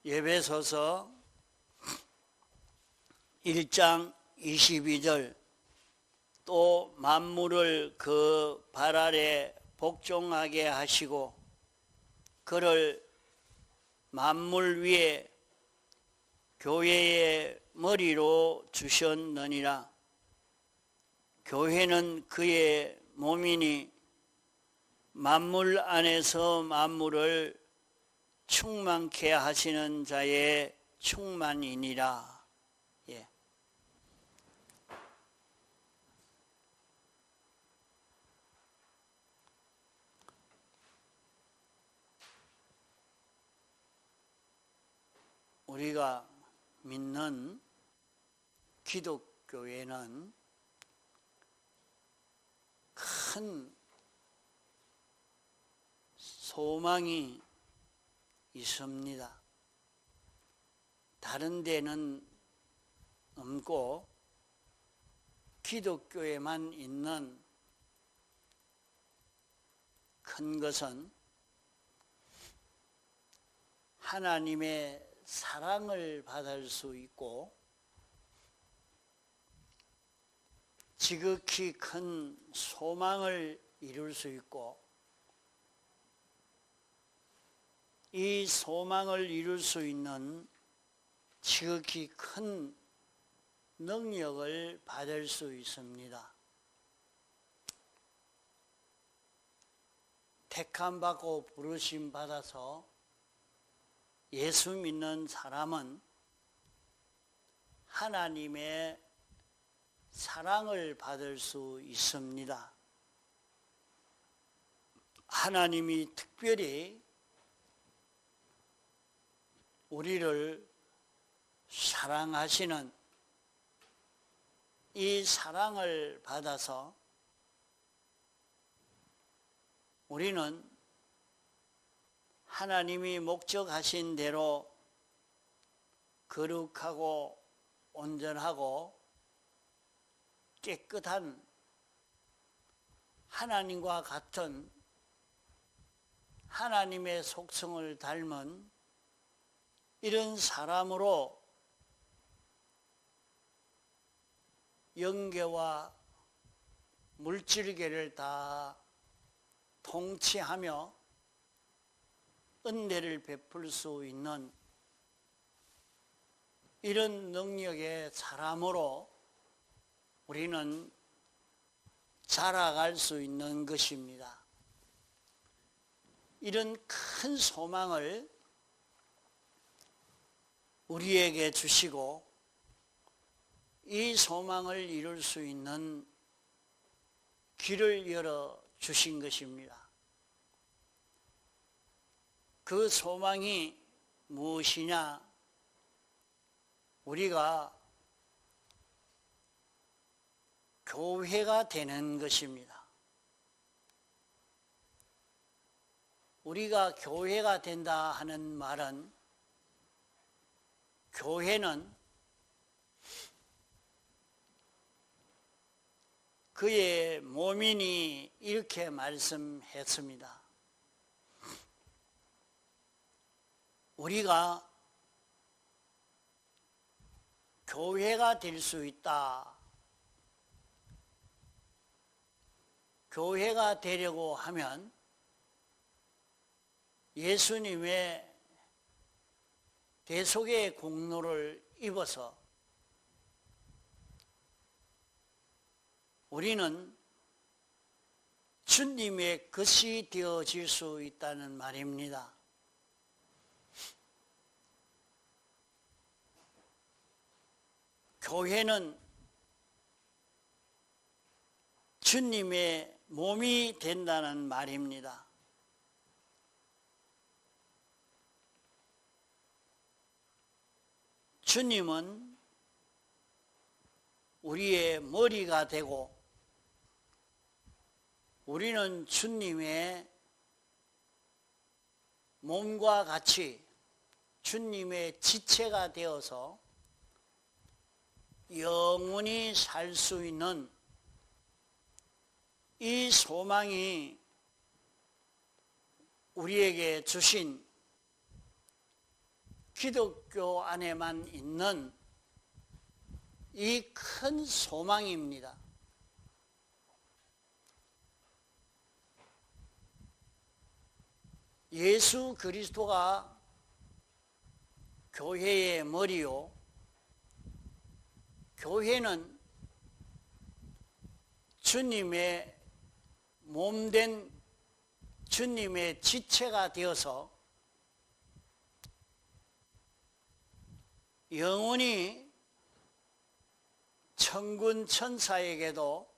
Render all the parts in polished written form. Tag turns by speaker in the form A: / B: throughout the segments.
A: 에베소서 1장 22절 또 만물을 그 발 아래 복종하게 하시고 그를 만물 위에 교회의 머리로 주셨느니라. 교회는 그의 몸이니 만물 안에서 만물을 충만케 하시는 자의 충만이니라. 예. 우리가 믿는 기독교회는 큰 소망이 있습니다. 다른 데는 없고 기독교에만 있는 큰 것은 하나님의 사랑을 받을 수 있고 지극히 큰 소망을 이룰 수 있고 이 소망을 이룰 수 있는 지극히 큰 능력을 받을 수 있습니다. 택함받고 부르심 받아서 예수 믿는 사람은 하나님의 사랑을 받을 수 있습니다. 하나님이 특별히 우리를 사랑하시는 이 사랑을 받아서 우리는 하나님이 목적하신 대로 거룩하고 온전하고 깨끗한 하나님과 같은 하나님의 속성을 닮은 이런 사람으로 영계와 물질계를 다 통치하며 은혜를 베풀 수 있는 이런 능력의 사람으로 우리는 자라갈 수 있는 것입니다. 이런 큰 소망을 우리에게 주시고 이 소망을 이룰 수 있는 길을 열어 주신 것입니다. 그 소망이 무엇이냐? 우리가 교회가 되는 것입니다. 우리가 교회가 된다 하는 말은 교회는 그의 몸이니 이렇게 말씀했습니다. 우리가 교회가 될 수 있다. 교회가 되려고 하면 예수님의 대속의 공로를 입어서 우리는 주님의 것이 되어질 수 있다는 말입니다. 교회는 주님의 몸이 된다는 말입니다. 주님은 우리의 머리가 되고 우리는 주님의 몸과 같이 주님의 지체가 되어서 영원히 살 수 있는 이 소망이 우리에게 주신 기독교 안에만 있는 이 큰 소망입니다. 예수 그리스도가 교회의 머리요, 교회는 주님의 몸된 주님의 지체가 되어서 영원히 천군 천사에게도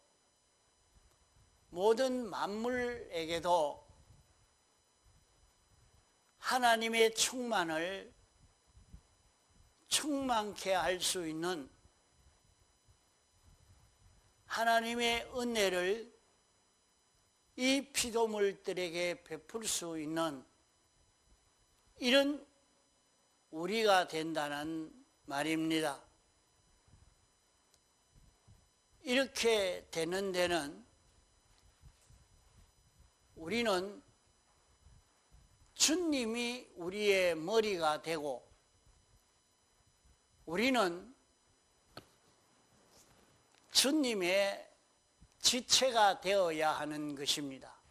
A: 모든 만물에게도 하나님의 충만을 충만케 할 수 있는 하나님의 은혜를 이 피조물들에게 베풀 수 있는 이런 우리가 된다는 말입니다. 이렇게 되는 데는 우리는 주님이 우리의 머리가 되고 우리는 주님의 지체가 되어야 하는 것입니다.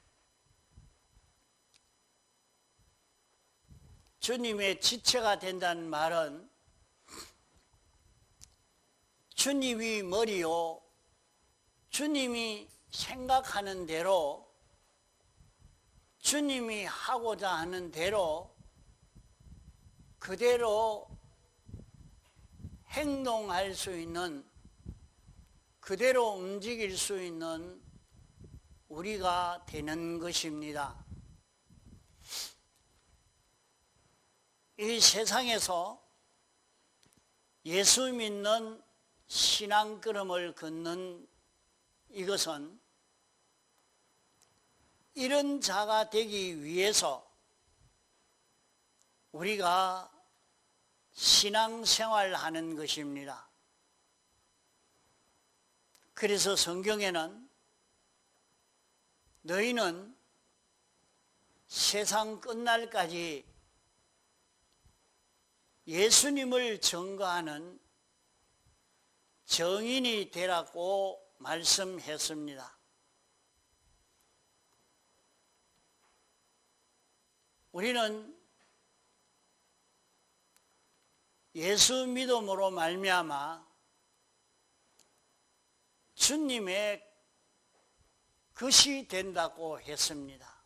A: 주님의 지체가 된다는 말은 주님이 머리요, 주님이 생각하는 대로, 주님이 하고자 하는 대로 그대로 행동할 수 있는, 그대로 움직일 수 있는 우리가 되는 것입니다. 이 세상에서 예수 믿는 신앙걸음을 걷는 이것은 이런 자가 되기 위해서 우리가 신앙생활하는 것입니다. 그래서 성경에는 너희는 세상 끝날까지 예수님을 증거하는 정인이 되라고 말씀했습니다. 우리는 예수 믿음으로 말미암아 주님의 것이 된다고 했습니다.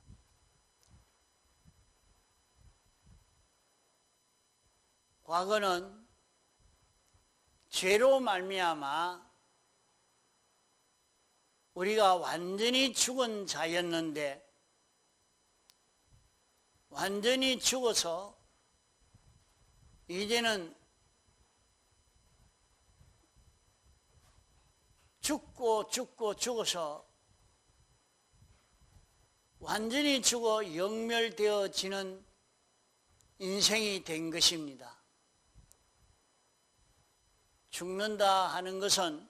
A: 과거는 죄로 말미암아 우리가 완전히 죽은 자였는데 완전히 죽어서 이제는 죽어서 완전히 죽어 영멸되어지는 인생이 된 것입니다. 죽는다 하는 것은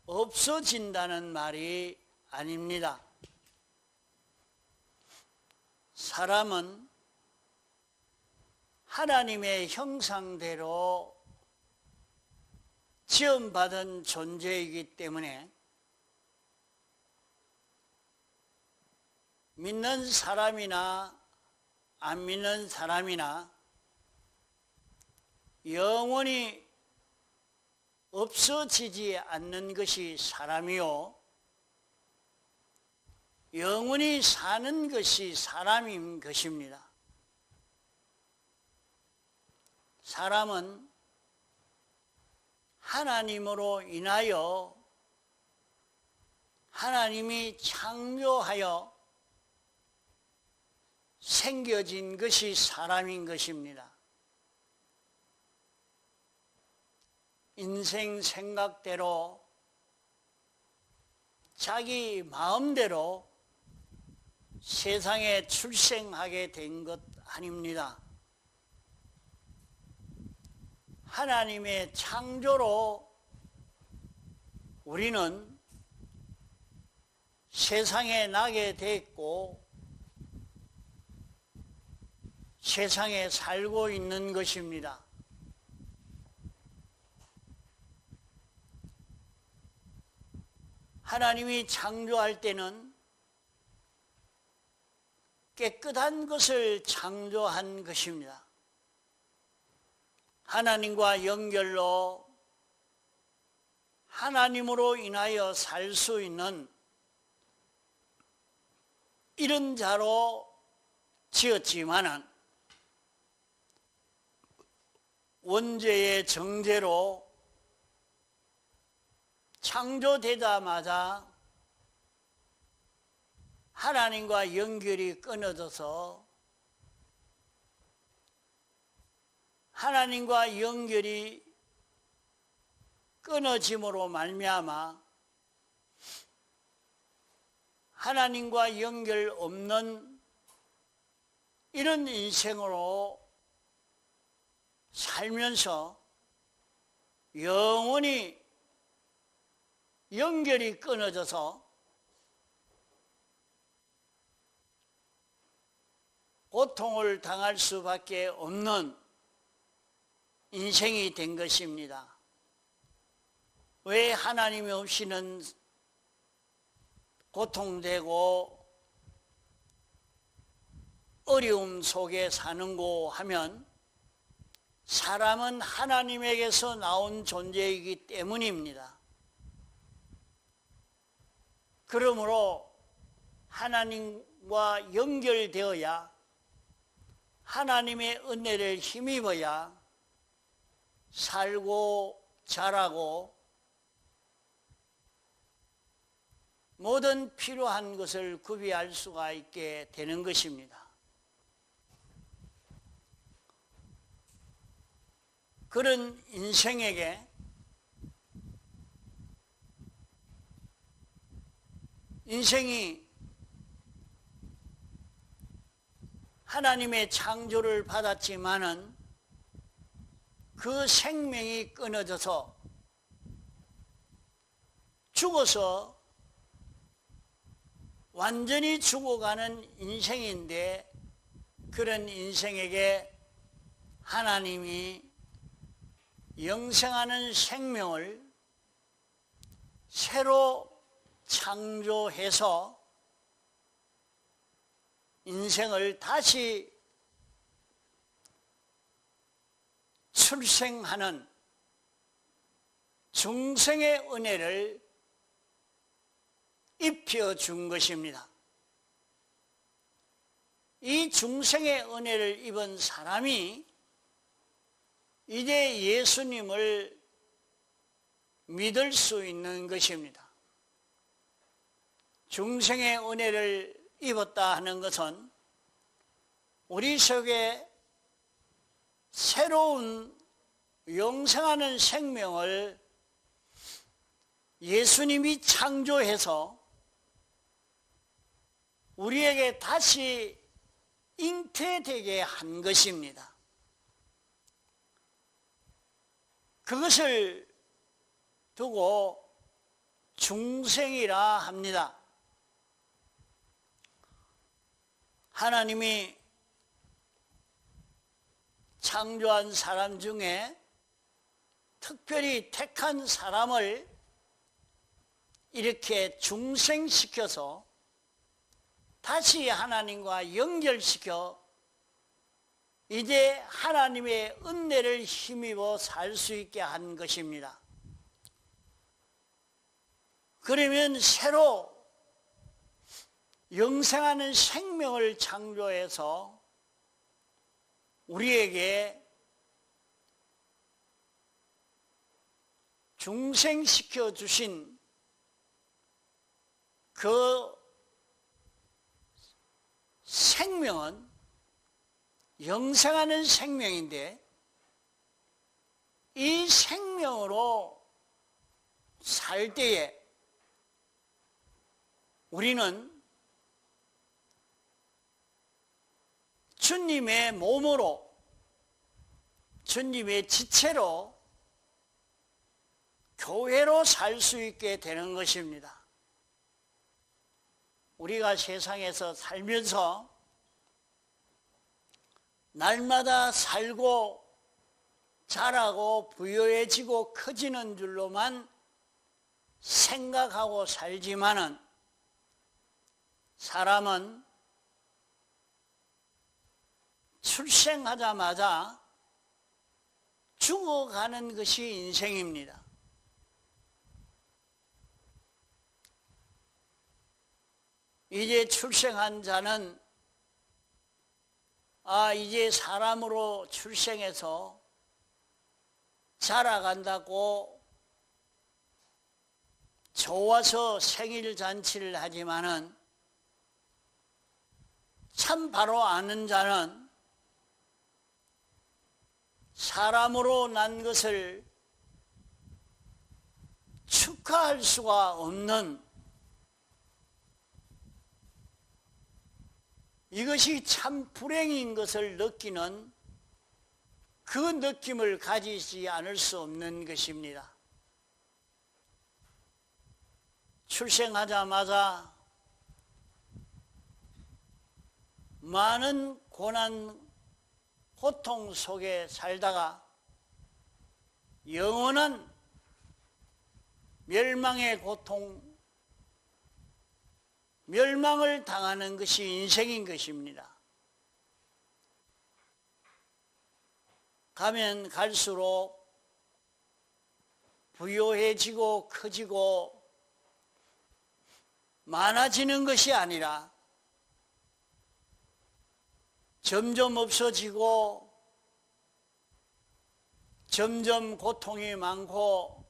A: 없어진다는 말이 아닙니다. 사람은 하나님의 형상대로 지음받은 존재이기 때문에 믿는 사람이나 안 믿는 사람이나 영원히 없어지지 않는 것이 사람이요, 영원히 사는 것이 사람인 것입니다. 사람은 하나님으로 인하여 하나님이 창조하여 생겨진 것이 사람인 것입니다. 인생 생각대로 자기 마음대로 세상에 출생하게 된 것 아닙니다. 하나님의 창조로 우리는 세상에 나게 됐고 세상에 살고 있는 것입니다. 하나님이 창조할 때는 깨끗한 것을 창조한 것입니다. 하나님과 연결로 하나님으로 인하여 살 수 있는 이런 자로 지었지만은 원죄의 정죄로 창조되자마자 하나님과 연결이 끊어져서 하나님과 연결이 끊어짐으로 말미암아 하나님과 연결 없는 이런 인생으로 살면서 영원히 연결이 끊어져서 고통을 당할 수밖에 없는 인생이 된 것입니다. 왜 하나님이 없이는 고통되고 어려움 속에 사는고 하면 사람은 하나님에게서 나온 존재이기 때문입니다. 그러므로 하나님과 연결되어야 하나님의 은혜를 힘입어야 살고 자라고 모든 필요한 것을 구비할 수가 있게 되는 것입니다. 그런 인생에게 인생이 하나님의 창조를 받았지만은 그 생명이 끊어져서 죽어서 완전히 죽어가는 인생인데 그런 인생에게 하나님이 영생하는 생명을 새로 창조해서 인생을 다시 출생하는 중생의 은혜를 입혀준 것입니다. 이 중생의 은혜를 입은 사람이 이제 예수님을 믿을 수 있는 것입니다. 중생의 은혜를 입었다 하는 것은 우리 속에 새로운 영생하는 생명을 예수님이 창조해서 우리에게 다시 잉태되게 한 것입니다. 그것을 두고 중생이라 합니다. 하나님이 창조한 사람 중에 특별히 택한 사람을 이렇게 중생시켜서 다시 하나님과 연결시켜 이제 하나님의 은혜를 힘입어 살 수 있게 한 것입니다. 그러면 새로 영생하는 생명을 창조해서 우리에게 중생시켜 주신 그 생명은 영생하는 생명인데 이 생명으로 살 때에 우리는 주님의 몸으로 주님의 지체로 교회로 살 수 있게 되는 것입니다. 우리가 세상에서 살면서 날마다 살고 자라고 부유해지고 커지는 줄로만 생각하고 살지만은 사람은 출생하자마자 죽어가는 것이 인생입니다. 이제 출생한 자는 이제 사람으로 출생해서 자라간다고 좋아서 생일잔치를 하지만은 참 바로 아는 자는 사람으로 난 것을 축하할 수가 없는, 이것이 참 불행인 것을 느끼는 그 느낌을 가지지 않을 수 없는 것입니다. 출생하자마자 많은 고난, 고통 속에 살다가 영원한 멸망의 고통, 멸망을 당하는 것이 인생인 것입니다. 가면 갈수록 부유해지고 커지고 많아지는 것이 아니라 점점 없어지고 점점 고통이 많고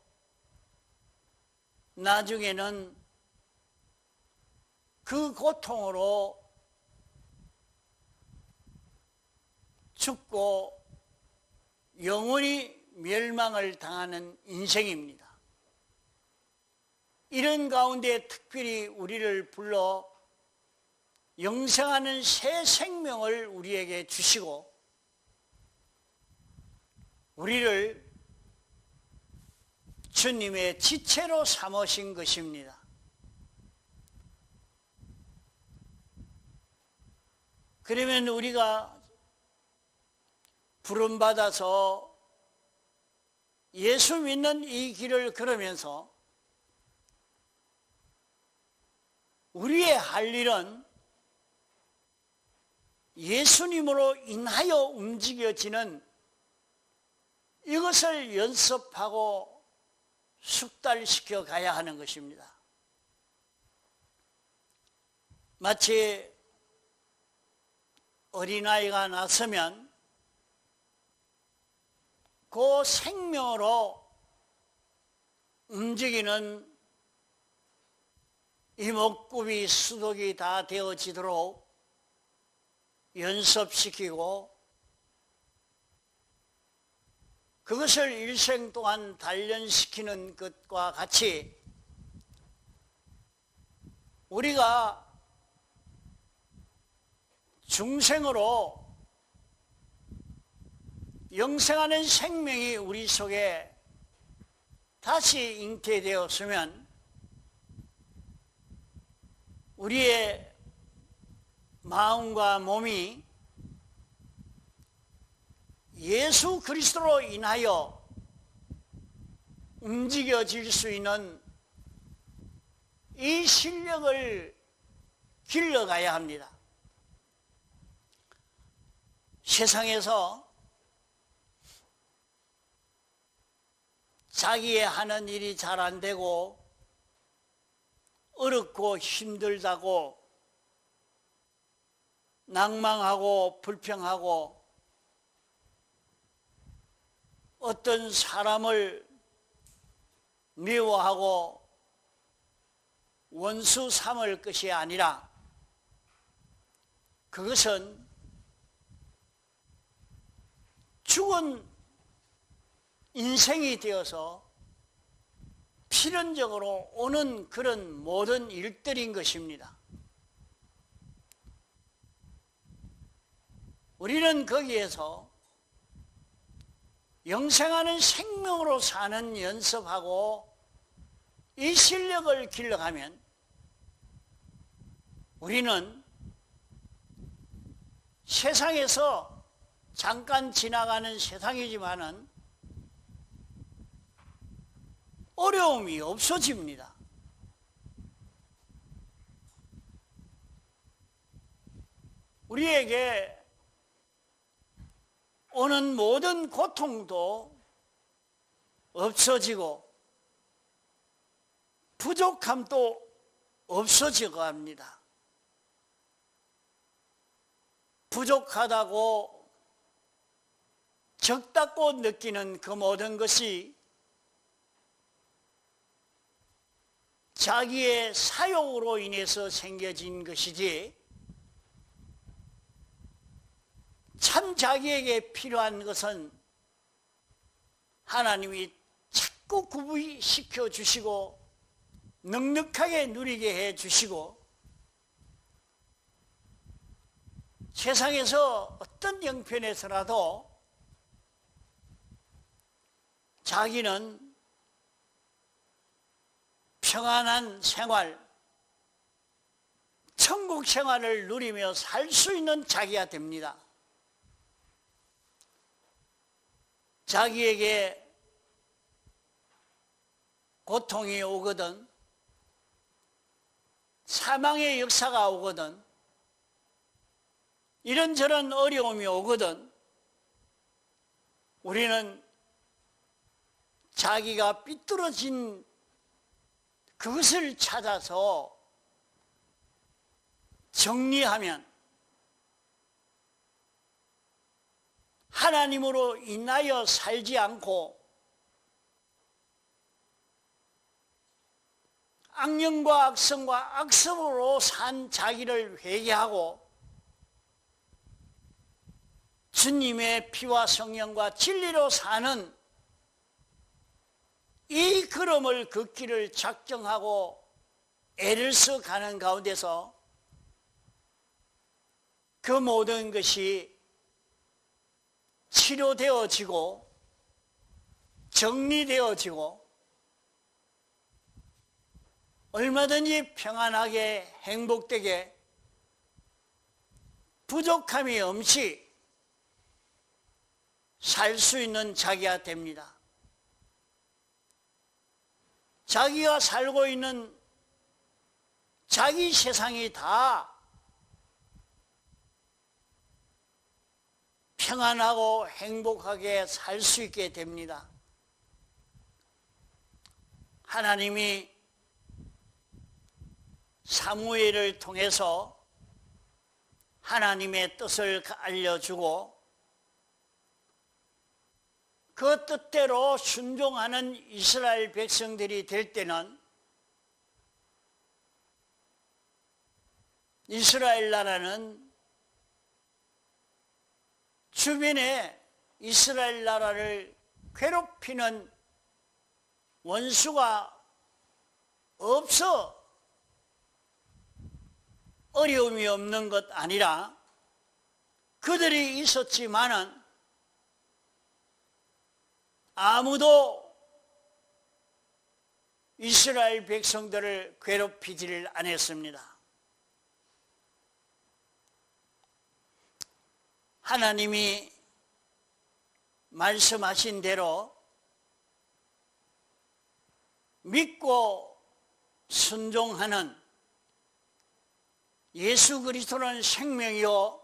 A: 나중에는 그 고통으로 죽고 영원히 멸망을 당하는 인생입니다. 이런 가운데 특별히 우리를 불러 영생하는 새 생명을 우리에게 주시고 우리를 주님의 지체로 삼으신 것입니다. 그러면 우리가 부름받아서 예수 믿는 이 길을 걸으면서 우리의 할 일은 예수님으로 인하여 움직여지는 이것을 연습하고 숙달시켜 가야 하는 것입니다. 마치 어린아이가 낳았으면 그 생명으로 움직이는 이목구비, 수독이 다 되어지도록 연습시키고 그것을 일생 동안 단련시키는 것과 같이 우리가 중생으로 영생하는 생명이 우리 속에 다시 잉태되었으면 우리의 마음과 몸이 예수 그리스도로 인하여 움직여질 수 있는 이 실력을 길러가야 합니다. 세상에서 자기의 하는 일이 잘 안 되고 어렵고 힘들다고 낭망하고 불평하고 어떤 사람을 미워하고 원수 삼을 것이 아니라 그것은 죽은 인생이 되어서 필연적으로 오는 그런 모든 일들인 것입니다. 우리는 거기에서 영생하는 생명으로 사는 연습하고 이 실력을 길러가면 우리는 세상에서 잠깐 지나가는 세상이지만은 어려움이 없어집니다. 우리에게 오는 모든 고통도 없어지고 부족함도 없어지고 합니다. 부족하다고 적다고 느끼는 그 모든 것이 자기의 사욕으로 인해서 생겨진 것이지 참 자기에게 필요한 것은 하나님이 자꾸 구비시켜 주시고 넉넉하게 누리게 해 주시고 세상에서 어떤 형편에서라도 자기는 평안한 생활, 천국 생활을 누리며 살 수 있는 자기가 됩니다. 자기에게 고통이 오거든 사망의 역사가 오거든 이런저런 어려움이 오거든 우리는 자기가 삐뚤어진 그것을 찾아서 정리하면 하나님으로 인하여 살지 않고 악령과 악성과 악성으로 산 자기를 회개하고 주님의 피와 성령과 진리로 사는 이 걸음을 걷기를 작정하고 애를 써 가는 가운데서 그 모든 것이 치료되어지고 정리되어지고 얼마든지 평안하게 행복되게 부족함이 없이 살 수 있는 자기가 됩니다. 자기가 살고 있는 자기 세상이 다 평안하고 행복하게 살 수 있게 됩니다. 하나님이 사무엘을 통해서 하나님의 뜻을 알려주고 그 뜻대로 순종하는 이스라엘 백성들이 될 때는 이스라엘 나라는 주변에 이스라엘 나라를 괴롭히는 원수가 없어 어려움이 없는 것 아니라 그들이 있었지만은 아무도 이스라엘 백성들을 괴롭히지를 않았습니다. 하나님이 말씀하신 대로 믿고 순종하는 예수 그리스도는 생명이요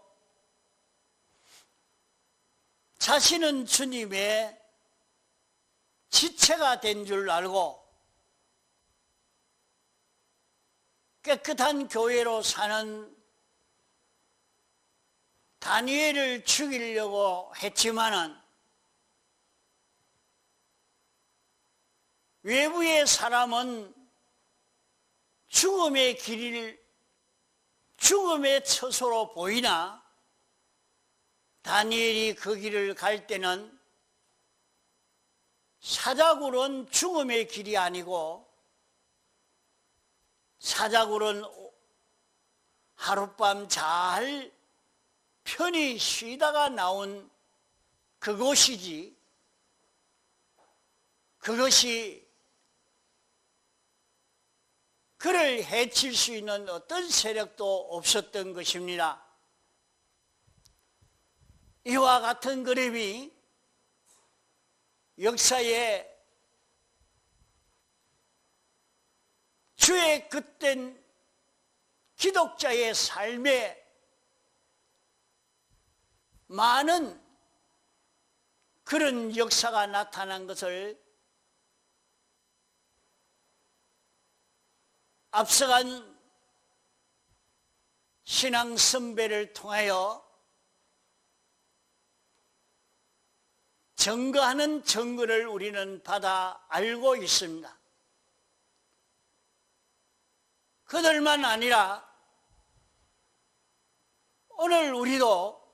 A: 자신은 주님의 지체가 된 줄 알고 깨끗한 교회로 사는 다니엘을 죽이려고 했지만은 외부의 사람은 죽음의 길을 죽음의 처소로 보이나 다니엘이 그 길을 갈 때는 사자굴은 죽음의 길이 아니고 사자굴은 하룻밤 잘 편히 쉬다가 나온 그곳이지 그것이 그를 해칠 수 있는 어떤 세력도 없었던 것입니다. 이와 같은 그림이 역사에 주의 그땐 기독자의 삶에 많은 그런 역사가 나타난 것을 앞서간 신앙 선배를 통하여 증거하는 증거를 우리는 받아 알고 있습니다. 그들만 아니라 오늘 우리도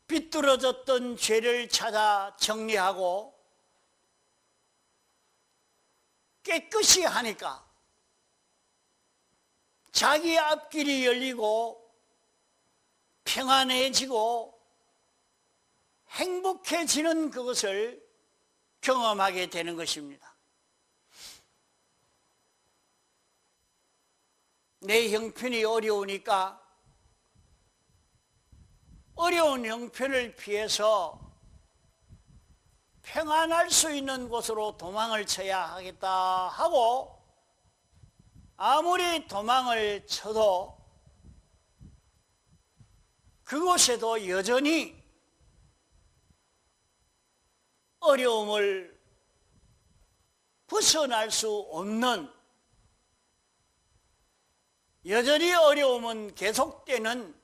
A: 비뚤어졌던 죄를 찾아 정리하고 깨끗이 하니까 자기 앞길이 열리고 평안해지고 행복해지는 그것을 경험하게 되는 것입니다. 내 형편이 어려우니까 어려운 형편을 피해서 평안할 수 있는 곳으로 도망을 쳐야 하겠다 하고 아무리 도망을 쳐도 그곳에도 여전히 어려움을 벗어날 수 없는, 여전히 어려움은 계속되는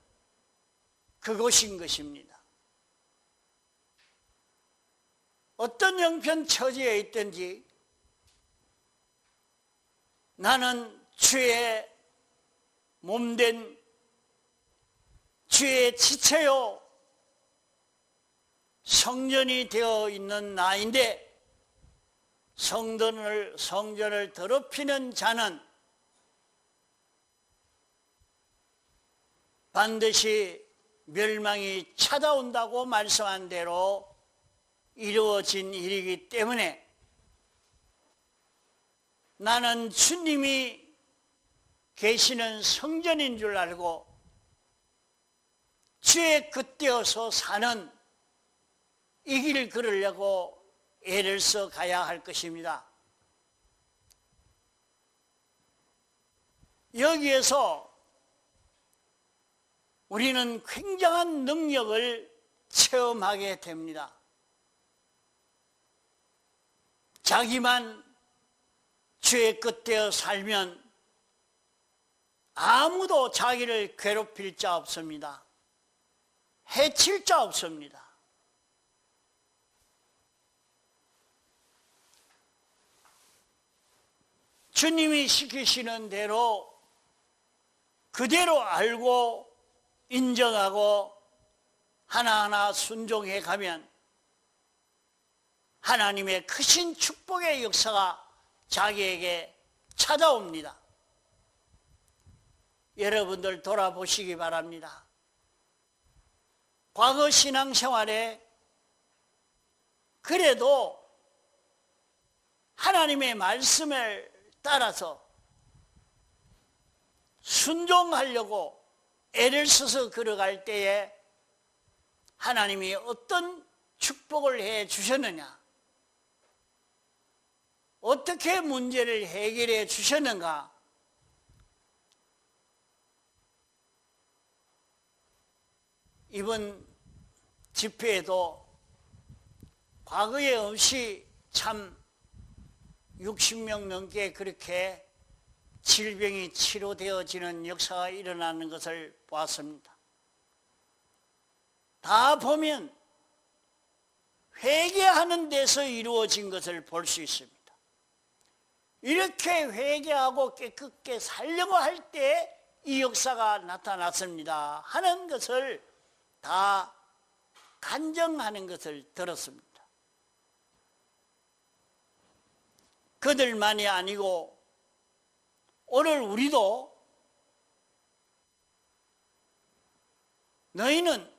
A: 그것인 것입니다. 어떤 형편 처지에 있든지 나는 주의 몸된 주의 지체요 성전이 되어 있는 나인데 성전을 더럽히는 자는 반드시 멸망이 찾아온다고 말씀한 대로 이루어진 일이기 때문에 나는 주님이 계시는 성전인 줄 알고 주의 겉되어서 사는 이 길을 걸으려고 애를 써 가야 할 것입니다. 여기에서 우리는 굉장한 능력을 체험하게 됩니다. 자기만 주의 겉되어 살면 아무도 자기를 괴롭힐 자 없습니다. 해칠 자 없습니다. 주님이 시키시는 대로 그대로 알고 인정하고 하나하나 순종해 가면 하나님의 크신 축복의 역사가 자기에게 찾아옵니다. 여러분들 돌아보시기 바랍니다. 과거 신앙생활에 그래도 하나님의 말씀을 따라서 순종하려고 애를 써서 걸어갈 때에 하나님이 어떤 축복을 해 주셨느냐, 어떻게 문제를 해결해 주셨는가, 이번 집회에도 과거에 없이 참 60명 넘게 그렇게 질병이 치료되어지는 역사가 일어나는 것을 보았습니다. 다 보면 회개하는 데서 이루어진 것을 볼 수 있습니다. 이렇게 회개하고 깨끗게 살려고 할 때 이 역사가 나타났습니다 하는 것을 다 간증하는 것을 들었습니다. 그들만이 아니고 오늘 우리도 너희는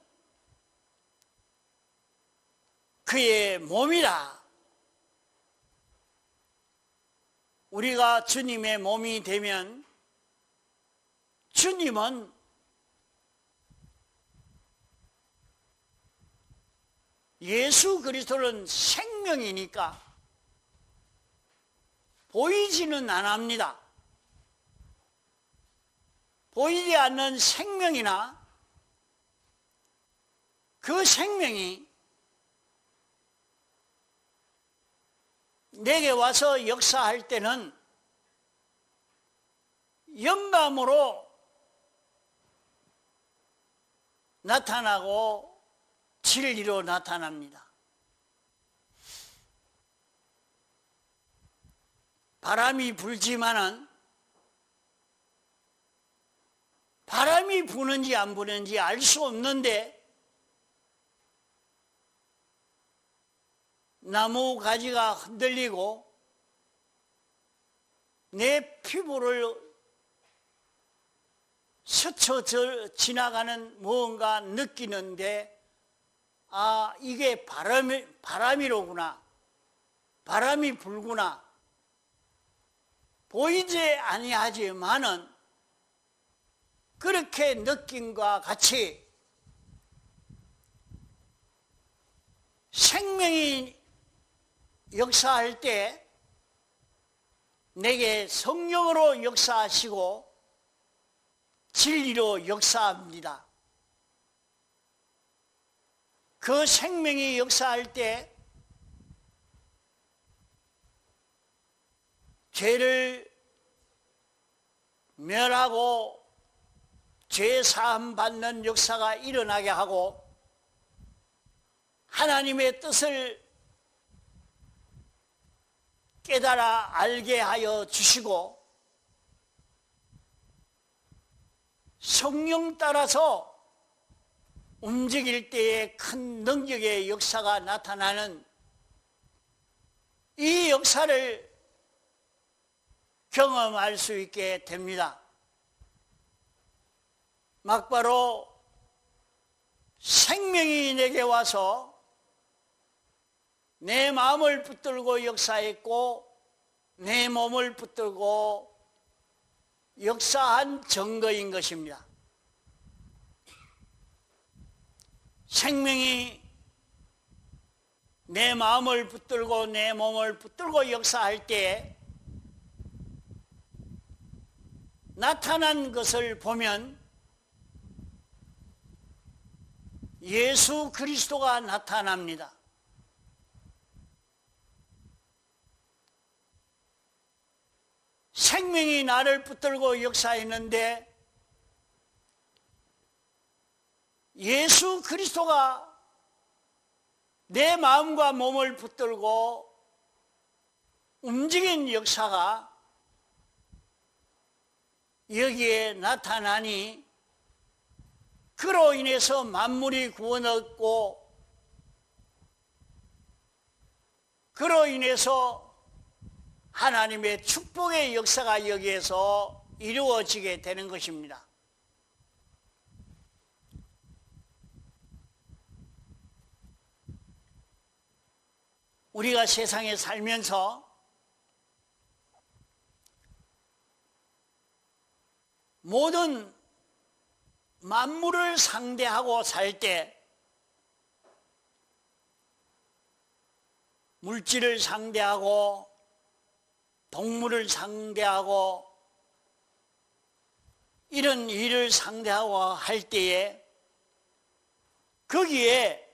A: 그의 몸이라, 우리가 주님의 몸이 되면 주님은 예수 그리스도는 생명이니까 보이지는 않습니다. 보이지 않는 생명이나 그 생명이 내게 와서 역사할 때는 영감으로 나타나고 진리로 나타납니다. 바람이 불지만은 바람이 부는지 안 부는지 알 수 없는데 나무 가지가 흔들리고 내 피부를 스쳐 지나가는 무언가 느끼는데 아, 이게 바람이로구나. 바람이 불구나. 보이지 아니하지만은 그렇게 느낌과 같이 생명이 역사할 때 내게 성령으로 역사하시고 진리로 역사합니다. 그 생명이 역사할 때 죄를 멸하고 죄 사함 받는 역사가 일어나게 하고 하나님의 뜻을 깨달아 알게 하여 주시고 성령 따라서 움직일 때에 큰 능력의 역사가 나타나는 이 역사를 경험할 수 있게 됩니다. 막바로 생명이 내게 와서 내 마음을 붙들고 역사했고 내 몸을 붙들고 역사한 증거인 것입니다. 생명이 내 마음을 붙들고 내 몸을 붙들고 역사할 때 나타난 것을 보면 예수 그리스도가 나타납니다. 생명이 나를 붙들고 역사했는데 예수 그리스도가 내 마음과 몸을 붙들고 움직인 역사가 여기에 나타나니 그로 인해서 만물이 구원 얻고 그로 인해서 하나님의 축복의 역사가 여기에서 이루어지게 되는 것입니다. 우리가 세상에 살면서 모든 만물을 상대하고 살 때 물질을 상대하고 동물을 상대하고 이런 일을 상대하고 할 때에 거기에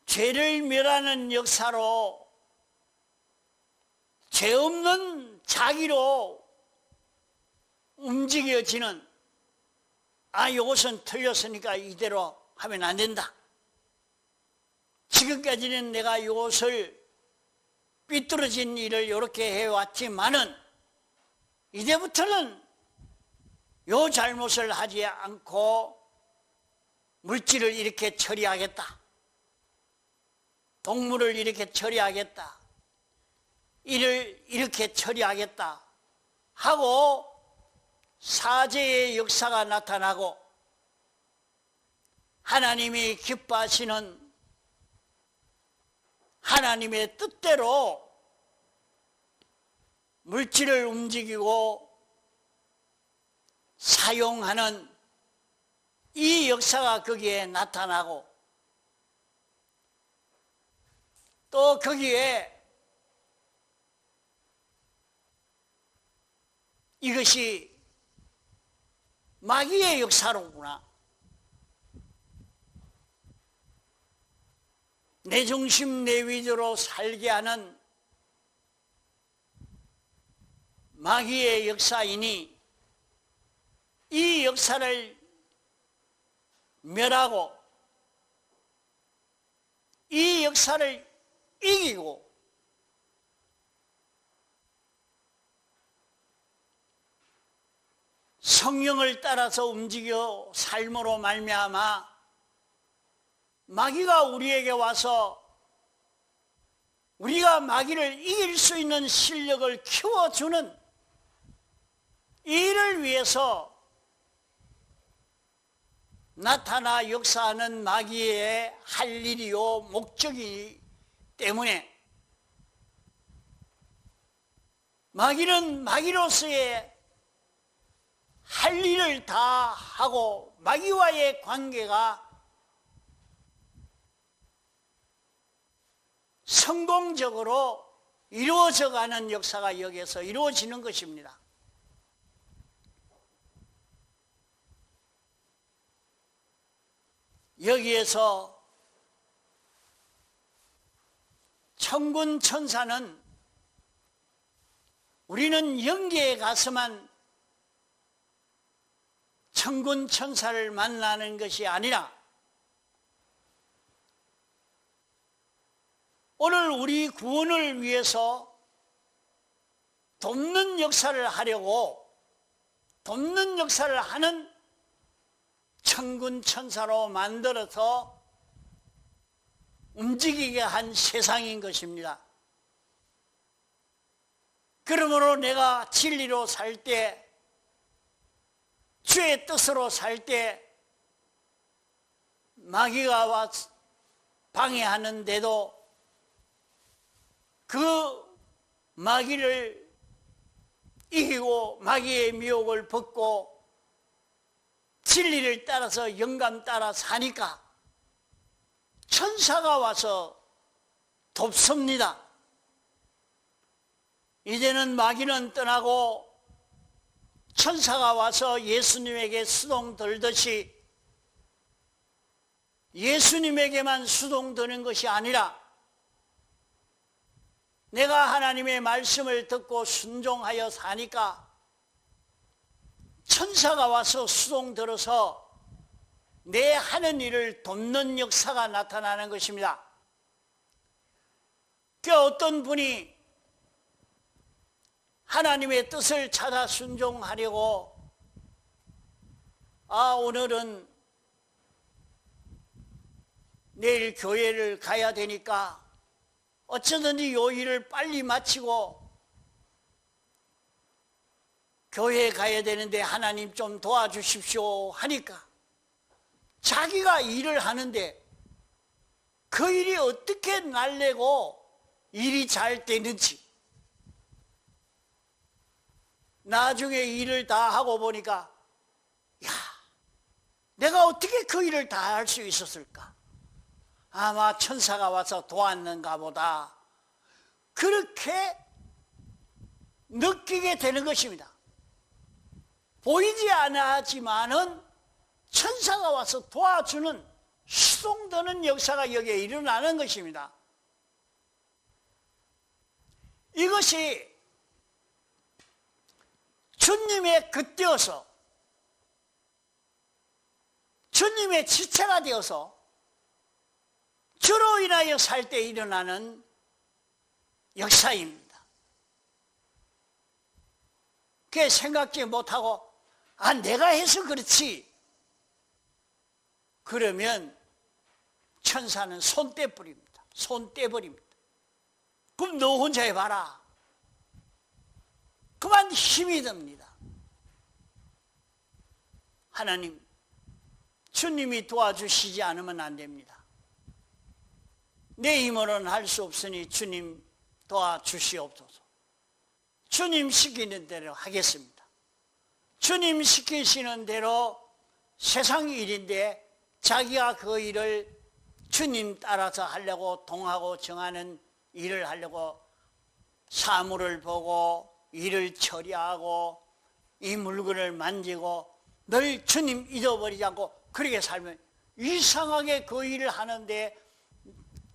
A: 죄를 멸하는 역사로 죄 없는 자기로 움직여지는 이것은 틀렸으니까 이대로 하면 안 된다. 지금까지는 내가 이것을 삐뚤어진 일을 이렇게 해왔지만은 이제부터는 이 잘못을 하지 않고 물질을 이렇게 처리하겠다. 동물을 이렇게 처리하겠다. 이를 이렇게 처리하겠다 하고 사죄의 역사가 나타나고 하나님이 기뻐하시는 하나님의 뜻대로 물질을 움직이고 사용하는 이 역사가 거기에 나타나고 또 거기에 이것이 마귀의 역사로구나. 내 중심 내 위주로 살게 하는 마귀의 역사이니 이 역사를 멸하고 이 역사를 이기고 성령을 따라서 움직여 삶으로 말미암아 마귀가 우리에게 와서 우리가 마귀를 이길 수 있는 실력을 키워주는 이 일을 위해서 나타나 역사하는 마귀의 할 일이요 목적이기 때문에 마귀는 마귀로서의 할 일을 다 하고 마귀와의 관계가 성공적으로 이루어져가는 역사가 여기에서 이루어지는 것입니다. 여기에서 천군 천사는 우리는 영계에 가서만 천군 천사를 만나는 것이 아니라 오늘 우리 구원을 위해서 돕는 역사를 하려고 돕는 역사를 하는 천군 천사로 만들어서 움직이게 한 세상인 것입니다. 그러므로 내가 진리로 살 때, 주의 뜻으로 살 때 마귀가 와서 방해하는데도 그 마귀를 이기고 마귀의 미혹을 벗고 진리를 따라서 영감 따라 사니까 천사가 와서 돕습니다. 이제는 마귀는 떠나고 천사가 와서 예수님에게 수동 들듯이 예수님에게만 수동 드는 것이 아니라 내가 하나님의 말씀을 듣고 순종하여 사니까 천사가 와서 수동 들어서 내 하는 일을 돕는 역사가 나타나는 것입니다. 그 어떤 분이 하나님의 뜻을 찾아 순종하려고 오늘은 내일 교회를 가야 되니까 어쩌든지 요 일을 빨리 마치고 교회에 가야 되는데 하나님 좀 도와주십시오 하니까 자기가 일을 하는데 그 일이 어떻게 날래고 일이 잘 되는지 나중에 일을 다 하고 보니까 야, 내가 어떻게 그 일을 다 할 수 있었을까? 아마 천사가 와서 도왔는가 보다. 그렇게 느끼게 되는 것입니다. 보이지 않아 하지만은 천사가 와서 도와주는 수동드는 역사가 여기에 일어나는 것입니다. 이것이 주님의 겉되어서 주님의 지체가 되어서 주로 인하여 살 때 일어나는 역사입니다. 그게 생각지 못하고 내가 해서 그렇지 그러면 천사는 손 떼버립니다. 손 떼버립니다. 그럼 너 혼자 해봐라. 그만 힘이 듭니다. 하나님, 주님이 도와주시지 않으면 안 됩니다. 내 힘으로는 할 수 없으니 주님 도와주시옵소서. 주님 시키는 대로 하겠습니다. 주님 시키시는 대로 세상 일인데 자기가 그 일을 주님 따라서 하려고 동하고 정하는 일을 하려고 사물을 보고 일을 처리하고 이 물건을 만지고 늘 주님 잊어버리지 않고 그렇게 살면 이상하게 그 일을 하는데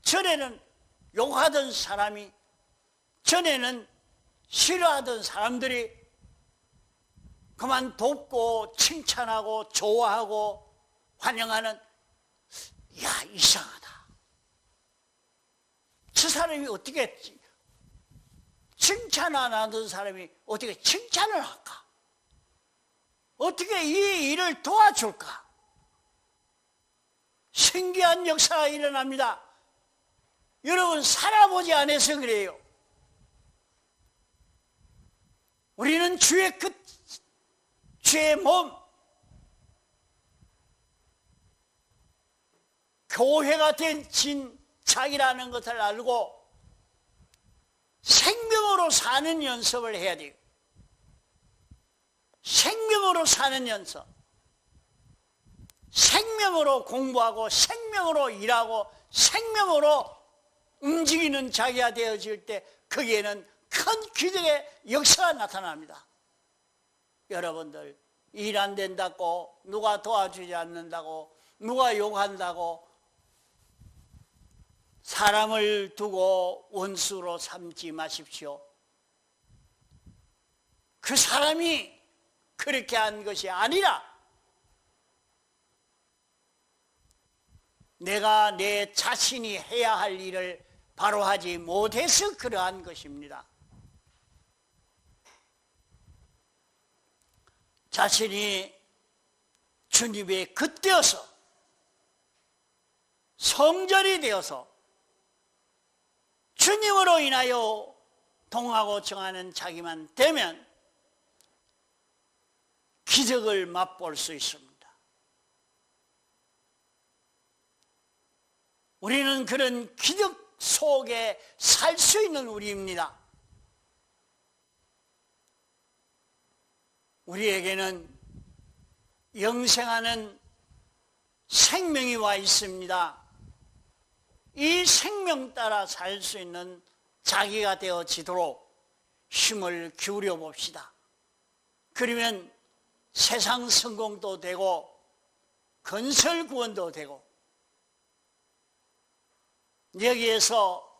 A: 전에는 욕하던 사람이 전에는 싫어하던 사람들이 그만 돕고 칭찬하고 좋아하고 환영하는, 야, 이상하다. 저 사람이 어떻게 칭찬 안 하던 사람이 어떻게 칭찬을 할까? 어떻게 이 일을 도와줄까? 신기한 역사가 일어납니다. 여러분, 살아보지 않아서 그래요. 우리는 주의 끝, 주의 몸, 교회가 된 진작이라는 것을 알고 생명으로 사는 연습을 해야 돼요. 생명으로 사는 연습. 생명으로 공부하고 생명으로 일하고 생명으로 움직이는 자기가 되어질 때 거기에는 큰 기적의 역사가 나타납니다. 여러분들, 일 안 된다고, 누가 도와주지 않는다고, 누가 욕한다고 사람을 두고 원수로 삼지 마십시오. 그 사람이 그렇게 한 것이 아니라 내가 내 자신이 해야 할 일을 바로 하지 못해서 그러한 것입니다. 자신이 주님의 겉되어서 성전이 되어서 주님으로 인하여 동하고 정하는 자기만 되면 기적을 맛볼 수 있습니다. 우리는 그런 기적 속에 살 수 있는 우리입니다. 우리에게는 영생하는 생명이 와 있습니다. 이 생명 따라 살 수 있는 자기가 되어지도록 힘을 기울여 봅시다. 그러면 세상 성공도 되고 건설 구원도 되고 여기에서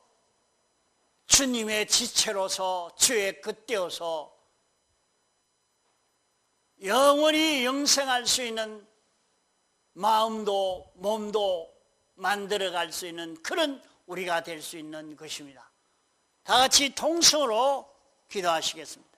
A: 주님의 지체로서 주의 겉되어서 영원히 영생할 수 있는 마음도 몸도 만들어갈 수 있는 그런 우리가 될 수 있는 것입니다. 다 같이 통성으로 기도하시겠습니다.